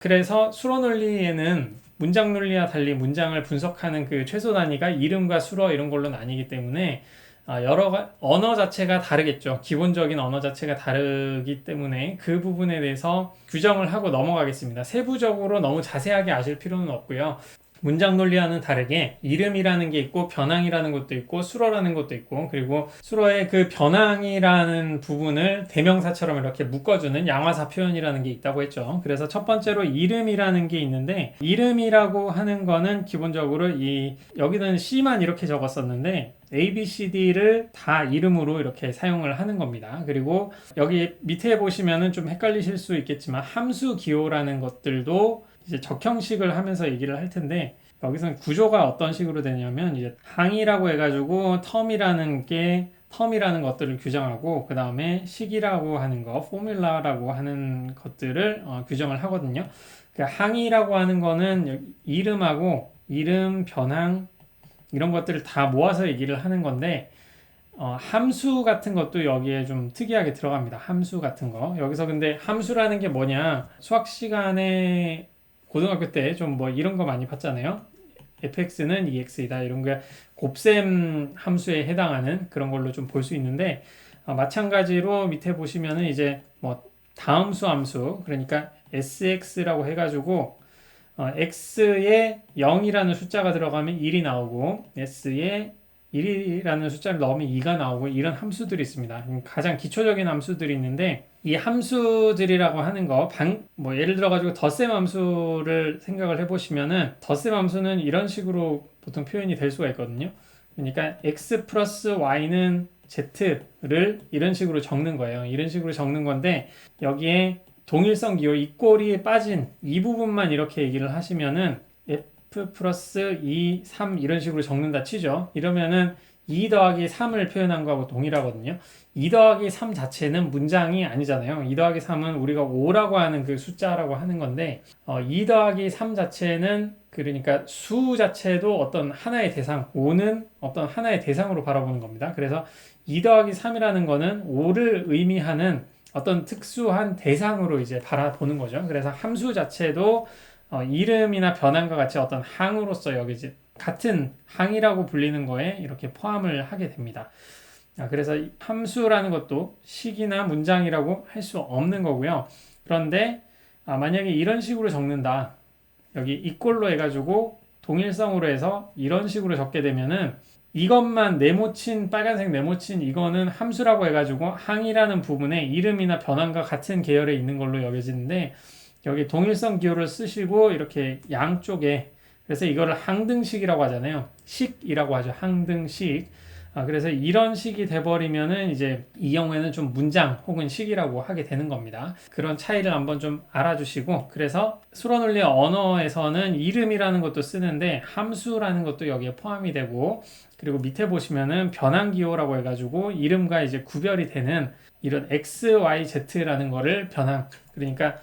그래서 수어 논리에는 문장 논리와 달리 문장을 분석하는 그 최소 단위가 이름과 수어 이런 걸로 나뉘기 때문에 언어 자체가 다르겠죠. 기본적인 언어 자체가 다르기 때문에 그 부분에 대해서 규정을 하고 넘어가겠습니다. 세부적으로 너무 자세하게 아실 필요는 없고요. 문장 논리와는 다르게 이름이라는 게 있고 변항이라는 것도 있고 수어라는 것도 있고, 그리고 수어의 그 변항이라는 부분을 대명사처럼 이렇게 묶어주는 양화사 표현이라는 게 있다고 했죠. 그래서 첫 번째로 이름이라는 게 있는데, 이름이라고 하는 거는 기본적으로 여기는 C만 이렇게 적었었는데 A, B, C, D를 다 이름으로 이렇게 사용을 하는 겁니다. 그리고 여기 밑에 보시면은 좀 헷갈리실 수 있겠지만 함수 기호라는 것들도 이제 적형식을 하면서 얘기를 할 텐데, 여기서는 구조가 어떤 식으로 되냐면 이제 항이라고 해가지고 텀이라는 것들을 규정하고, 그 다음에 식이라고 하는 거, 포뮬라라고 하는 것들을 규정을 하거든요. 그러니까 항이라고 하는 거는 이름하고 이름, 변항 이런 것들을 다 모아서 얘기를 하는 건데, 함수 같은 것도 여기에 좀 특이하게 들어갑니다. 함수 같은 거. 여기서 근데 함수라는 게 뭐냐? 수학 시간에 고등학교 때 좀 뭐 이런 거 많이 봤잖아요. fx는 ex이다. 이런 게 곱셈 함수에 해당하는 그런 걸로 좀 볼 수 있는데, 마찬가지로 밑에 보시면은 이제 뭐 다음수 함수, 그러니까 sx라고 해가지고 x에 0이라는 숫자가 들어가면 1이 나오고 s에 1이라는 숫자를 넣으면 2가 나오고, 이런 함수들이 있습니다. 가장 기초적인 함수들이 있는데, 이 함수들이라고 하는 거, 뭐 예를 들어가지고 덧셈 함수를 생각을 해보시면은, 덧셈 함수는 이런 식으로 보통 표현이 될 수가 있거든요. 그러니까 x 플러스 y는 z를 이런 식으로 적는 거예요. 이런 식으로 적는 건데, 여기에 동일성 기호 이 꼴이 빠진 이 부분만 이렇게 얘기를 하시면은 f 플러스 2, 3 이런 식으로 적는다 치죠. 이러면은 2 더하기 3을 표현한 거하고 동일하거든요. 2 더하기 3 자체는 문장이 아니잖아요. 2 더하기 3은 우리가 5라고 하는 그 숫자라고 하는 건데, 2 더하기 3 자체는 그러니까 수 자체도 어떤 하나의 대상, 5는 어떤 하나의 대상으로 바라보는 겁니다. 그래서 2 더하기 3이라는 거는 5를 의미하는 어떤 특수한 대상으로 이제 바라보는 거죠. 그래서 함수 자체도 이름이나 변환과 같이 어떤 항으로서 여기 이제 같은 항이라고 불리는 거에 이렇게 포함을 하게 됩니다. 그래서 함수라는 것도 식이나 문장이라고 할 수 없는 거고요. 그런데 만약에 이런 식으로 적는다. 여기 이꼴로 해가지고 동일성으로 해서 이런 식으로 적게 되면은, 이것만 네모친 빨간색 네모친 이거는 함수라고 해가지고 항이라는 부분에 이름이나 변환과 같은 계열에 있는 걸로 여겨지는데, 여기 동일성 기호를 쓰시고 이렇게 양쪽에, 그래서 이거를 항등식이라고 하잖아요. 식이라고 하죠. 항등식. 그래서 이런 식이 돼버리면은 이제 이 경우에는 좀 문장 혹은 식이라고 하게 되는 겁니다. 그런 차이를 한번 좀 알아주시고, 그래서 수어 논리 언어에서는 이름이라는 것도 쓰는데 함수라는 것도 여기에 포함이 되고, 그리고 밑에 보시면은 변환 기호라고 해가지고 이름과 이제 구별이 되는 이런 x, y, z라는 거를 변환, 그러니까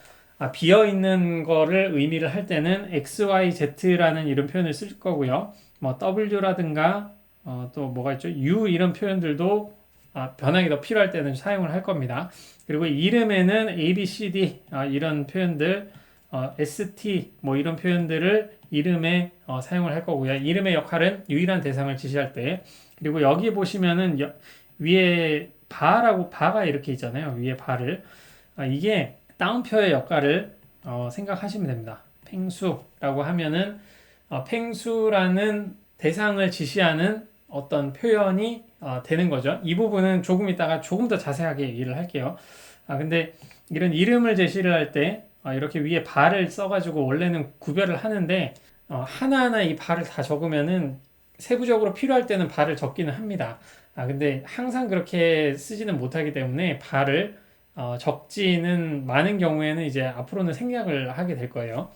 비어 있는 거를 의미를 할 때는 x, y, z라는 이런 표현을 쓸 거고요. 뭐 w라든가 또 뭐가 있죠? U 이런 표현들도 변환이 더 필요할 때는 사용을 할 겁니다. 그리고 이름에는 A, B, C, D 이런 표현들, ST 뭐 이런 표현들을 이름에 사용을 할 거고요. 이름의 역할은 유일한 대상을 지시할 때. 그리고 여기 보시면은 위에 바가 이렇게 있잖아요. 위에 바를. 이게 따옴표의 역할을 생각하시면 됩니다. 팽수라고 하면은 팽수라는 대상을 지시하는 어떤 표현이 되는 거죠. 이 부분은 조금 이따가 조금 더 자세하게 얘기를 할게요. 근데 이런 이름을 제시를 할 때 이렇게 위에 발을 써가지고 원래는 구별을 하는데, 하나하나 이 발을 다 적으면은 세부적으로 필요할 때는 발을 적기는 합니다. 근데 항상 그렇게 쓰지는 못하기 때문에 발을 적지는 많은 경우에는 이제 앞으로는 생략을 하게 될 거예요.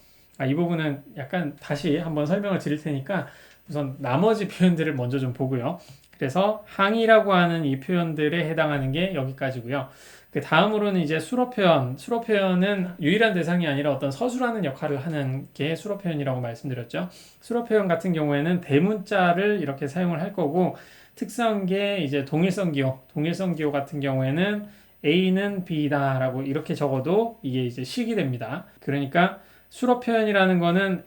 이 부분은 약간 다시 한번 설명을 드릴 테니까 우선 나머지 표현들을 먼저 좀 보고요. 그래서 항이라고 하는 이 표현들에 해당하는 게 여기까지고요. 그 다음으로는 이제 수로 표현. 수로 표현은 유일한 대상이 아니라 어떤 서술하는 역할을 하는 게 수로 표현이라고 말씀드렸죠. 수로 표현 같은 경우에는 대문자를 이렇게 사용을 할 거고, 특수한 게 이제 동일성 기호. 동일성 기호 같은 경우에는 A는 B다라고 이렇게 적어도 이게 이제 식이 됩니다. 그러니까 수로 표현이라는 거는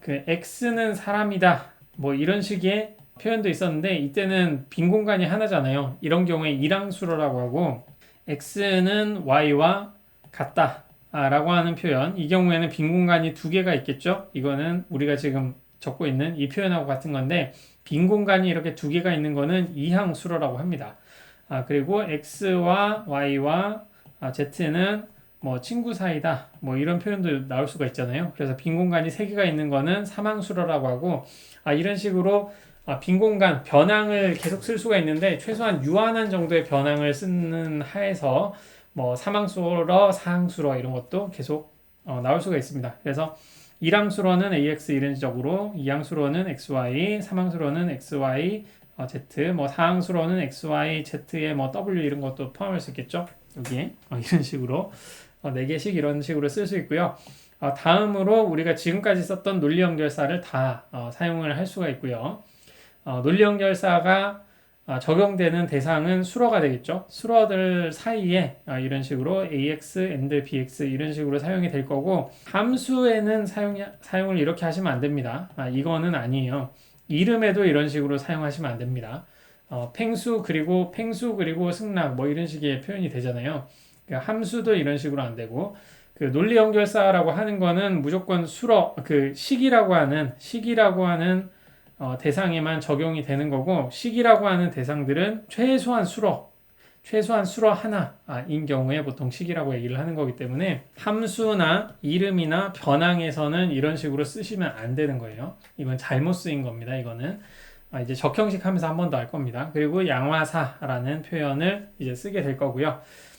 그 x는 사람이다 뭐 이런 식의 표현도 있었는데 이때는 빈 공간이 하나잖아요. 이런 경우에 일항수로라고 하고 x는 y와 같다 라고 하는 표현, 이 경우에는 빈 공간이 두 개가 있겠죠. 이거는 우리가 지금 적고 있는 이 표현하고 같은 건데 빈 공간이 이렇게 두 개가 있는 거는 이항수로라고 합니다. 그리고 x와 y와 z는 뭐 친구 사이다 뭐 이런 표현도 나올 수가 있잖아요. 그래서 빈 공간이 세 개가 있는 거는 삼항수로라고 하고 이런 식으로 빈 공간 변항을 계속 쓸 수가 있는데 최소한 유한한 정도의 변항을 쓰는 하에서 뭐 삼항수로 사항수로 이런 것도 계속 나올 수가 있습니다. 그래서 일항수로는 ax 이런식으로, 이항수로는 xy, 삼항수로는 xy, z, 뭐 사항수로는 xy, z의 뭐 w 이런 것도 포함할 수 있겠죠. 여기에 이런 식으로 네 개씩 이런 식으로 쓸 수 있고요. 다음으로 우리가 지금까지 썼던 논리 연결사를 다 사용을 할 수가 있고요. 논리 연결사가 적용되는 대상은 수로가 되겠죠. 수로들 사이에 이런 식으로 ax, and bx 이런 식으로 사용이 될 거고 함수에는 사용을 이렇게 하시면 안 됩니다. 이거는 아니에요. 이름에도 이런 식으로 사용하시면 안 됩니다. 팽수 그리고 승낙 뭐 이런 식의 표현이 되잖아요. 그러니까 함수도 이런 식으로 안 되고 그 논리 연결사라고 하는 거는 무조건 수로 그 식이라고 하는 대상에만 적용이 되는 거고 식이라고 하는 대상들은 최소한 수로 하나인 경우에 보통 식이라고 얘기를 하는 거기 때문에 함수나 이름이나 변항에서는 이런 식으로 쓰시면 안 되는 거예요. 이건 잘못 쓰인 겁니다. 이거는 이제 적형식 하면서 한 번 더 할 겁니다. 그리고 양화사라는 표현을 이제 쓰게 될 거고요.